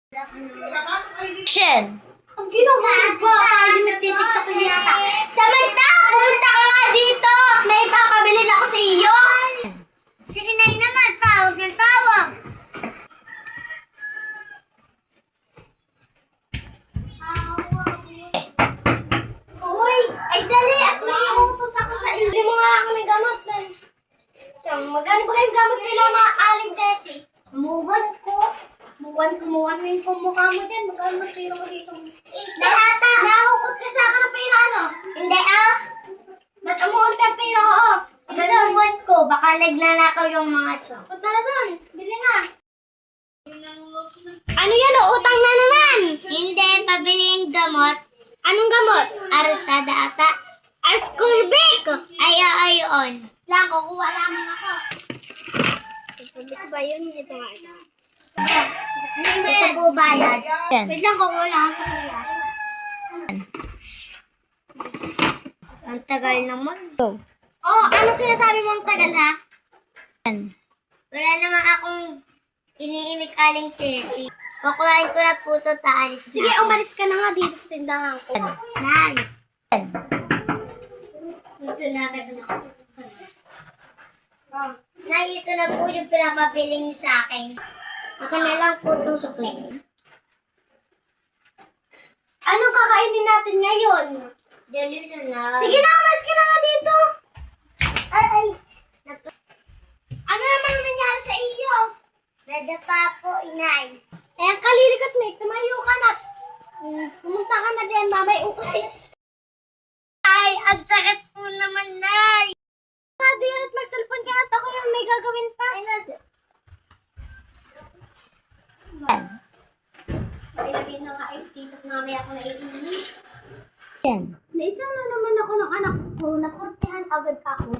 Action! Ang ginagawa ba? Tayo nagtitiktok ko yata. Samantha, pumunta ka nga dito. May papabilin ako sa iyo. Sige na naman, tawag ng tawag. Uy, ay dali at may utos ako sa iyo. Hindi mo nga ako may gamot. Magkano ba kayong gamot nila mga aling desi? Muwan mo yung mukha mo dyan. Magkano magpira mo dito? Ata! Nahukot ka sa akin ng pera, ano? Hindi, ba't umuunti ang pera ko? Matumuwan ko. Baka nagnanakaw yung mga shop. Punta na doon. Bili na. Ano yan? Utang na naman. Hindi, pabili yung gamot. Anong gamot? Arosada ata. Ascorbik! Ayayon. Lang, kukuha lamang ako. Ito ba yun? Ito nga ito. Ito po bayad. Wait lang, kukuha lang ako sa kuya. Ang tagal naman. Go. Oh, ano sinasabi mo ang tagal, ha? Yan. Wala naman akong iniimik aling tesi. Kukuhain ko na po ito, taalis na. Sige, umalis ka na nga dito sa tindahan ko. Nay. Yan. Ito na, Nay, ito na po yung pinapapiling niyo sa akin. Ako na lang po itong sukli. Anong kakainin natin ngayon? Dali na. Sige na, umalis ka na nga dito. Ay. Ano naman nangyari sa iyo? Nadapa po, inay. Eh, ang kalilikat mo, tumayo ka na. Pumunta ka na din, mamay ukay. Ay, ang sakit po naman, nay. Diyan at mag-cellphone ka at ako yung may gagawin pa. Yan. Ilagay na nga ay titok mamaya ako na iinig. Yan. Naisa na naman ako ng anak ko. Naportihan agad ako.